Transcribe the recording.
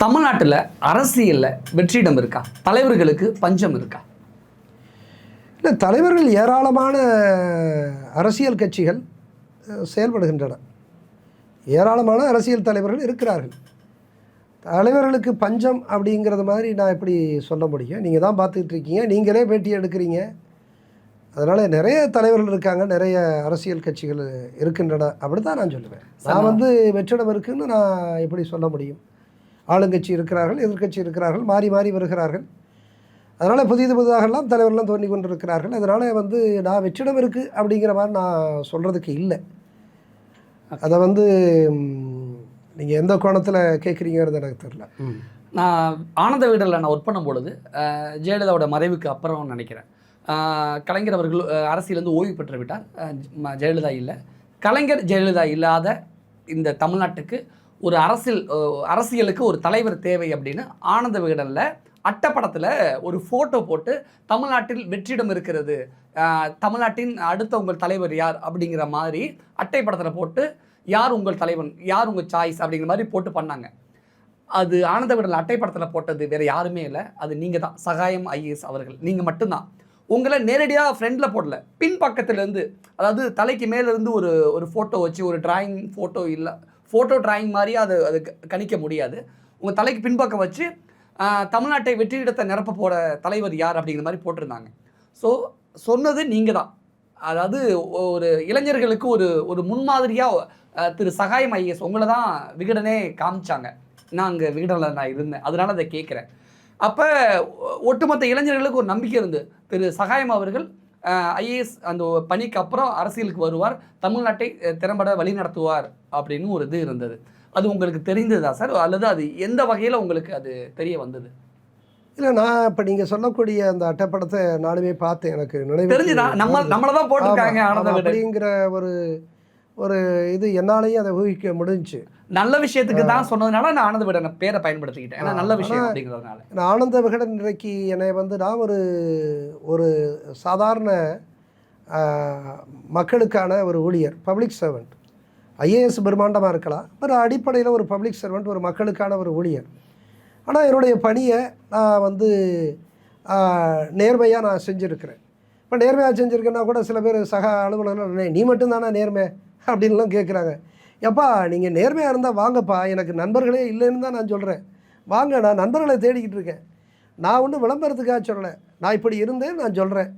தமிழ்நாட்டில் அரசியலில் வெற்றிடம் இருக்கா? தலைவர்களுக்கு பஞ்சம் இருக்கா? இல்லை, தலைவர்கள் ஏராளமான அரசியல் கட்சிகள் செயல்படுகின்றன. ஏராளமான அரசியல் தலைவர்கள் இருக்கிறார்கள். தலைவர்களுக்கு பஞ்சம் அப்படிங்கிறது மாதிரி நான் எப்படி சொல்ல முடியும்? நீங்கள் தான் பார்த்துக்கிட்டு இருக்கீங்க, நீங்களே பேட்டி எடுக்கிறீங்க. அதனால் நிறைய தலைவர்கள் இருக்காங்க, நிறைய அரசியல் கட்சிகள் இருக்கின்றன அப்படி தான் நான் சொல்லுவேன். நான் வெற்றிடம் இருக்குதுன்னு நான் எப்படி சொல்ல முடியும்? ஆளுங்கட்சி இருக்கிறார்கள், எதிர்கட்சி இருக்கிறார்கள், மாறி மாறி வருகிறார்கள். அதனால் புதிதாகலாம் தலைவர்கள்லாம் தோன்றி கொண்டு இருக்கிறார்கள். அதனால் நான் வெற்றிடம் இருக்குது அப்படிங்கிற மாதிரி நான் சொல்கிறதுக்கு இல்லை. அதை நீங்கள் எந்த கோணத்தில் கேட்குறீங்கிறது எனக்கு தெரியல. நான் ஆனந்த விகடனில் நான் ஒர்க் பண்ணும் பொழுது ஜெயலலிதாவோட மறைவுக்கு அப்புறம் நினைக்கிறேன், கலைஞர் அவர்கள் அரசியலேருந்து ஓய்வு பெற்று விட்டார். ஜெயலலிதா இல்லை. கலைஞர் ஜெயலலிதா இல்லாத இந்த தமிழ்நாட்டுக்கு ஒரு அரசியலுக்கு ஒரு தலைவர் தேவை அப்படின்னு ஆனந்த விகடனில் அட்டப்படத்தில் ஒரு ஃபோட்டோ போட்டு தமிழ்நாட்டில் வெற்றிடம் இருக்கிறது, தமிழ்நாட்டின் அடுத்த உங்கள் தலைவர் யார் அப்படிங்கிற மாதிரி அட்டைப்படத்தில் போட்டு யார் உங்கள் தலைவன், யார் உங்கள் சாய்ஸ் அப்படிங்கிற மாதிரி போட்டு பண்ணாங்க. அது ஆனந்த விகடனில் அட்டைப்படத்தில் போட்டது வேறு யாருமே இல்லை, அது நீங்கள் தான், சகாயம் ஐஏஎஸ் அவர்கள். நீங்கள் மட்டும்தான். உங்களை நேரடியாக ஃப்ரெண்டில் போடல, பின்பக்கத்துலேருந்து, அதாவது தலைக்கு மேலேருந்து ஒரு ஃபோட்டோ வச்சு, ஒரு டிராயிங் ஃபோட்டோ இல்லை, ஃபோட்டோ டிராயிங் மாதிரி அது கணிக்க முடியாது. உங்கள் தலைக்கு பின்பக்கம் வச்சு தமிழ்நாட்டை வெற்றிடத்தை நிரப்ப போகிற தலைவர் யார் அப்படிங்கிற மாதிரி போட்டிருந்தாங்க. ஸோ சொன்னது நீங்கள் தான். அதாவது ஒரு இளைஞர்களுக்கு ஒரு முன்மாதிரியாக திரு சகாயம் ஐஏஎஸ் உங்களை தான் விகடனே காமிச்சாங்க. நான் அங்கே விகடனில் நான் இருந்தேன், அதனால் அதை கேட்குறேன். அப்போ ஒட்டுமொத்த இளைஞர்களுக்கு ஒரு நம்பிக்கை இருந்து திரு சகாயம் அவர்கள் ஐஏஎஸ் அந்த பணிக்கு அப்புறம் அரசியலுக்கு வருவார், தமிழ்நாட்டை திறம்பட வழி நடத்துவார் அப்படின்னு ஒரு இது இருந்தது. அது உங்களுக்கு தெரிந்ததா சார், அல்லது அது எந்த வகையில் உங்களுக்கு அது தெரிய வந்தது? இல்லை, நான் இப்போ நீங்கள் சொல்லக்கூடிய அந்த அட்டைப்படத்தை நானுமே பார்த்தேன், எனக்கு நினைவு தெரிஞ்சுதான். நம்மளை தான் போட்டிருக்காங்க அப்படிங்கிற ஒரு இது என்னாலையும் அதை ஊகிக்க முடிஞ்சு. நல்ல விஷயத்துக்கு தான் சொன்னதுனால நான் ஆனந்த விகடன் பேரை பயன்படுத்திக்கிட்டேன், ஏன்னா நல்ல விஷயம் அப்படிங்கிறதுனால. நான் ஆனந்த விகடன் இன்றைக்கு என்னை நான் ஒரு சாதாரண மக்களுக்கான ஒரு ஊழியர், பப்ளிக் சர்வெண்ட். ஐஏஎஸ் பிரம்மாண்டமாக இருக்கலாம், ஒரு அடிப்படையில் ஒரு பப்ளிக் சர்வெண்ட், ஒரு மக்களுக்கான ஒரு ஊழியர். ஆனால் என்னுடைய பணியை நான் நேர்மையாக நான் செஞ்சுருக்கிறேன். இப்போ நேர்மையாக செஞ்சுருக்கேன்னா கூட சில பேர் சக அலுவலர்கள் நீ மட்டும்தானே நேர்மை அப்படின்லாம் கேட்குறாங்க. எப்பா நீங்கள் நேர்மையாக இருந்தால் வாங்கப்பா, எனக்கு நண்பர்களே இல்லைன்னு தான் நான் சொல்கிறேன். வாங்க, நான் நண்பர்களை தேடிக்கிட்டு இருக்கேன். நான் ஒன்றும் விளம்பரத்துக்காக சொல்லலை, நான் இப்படி இருந்தேன் நான் சொல்கிறேன்.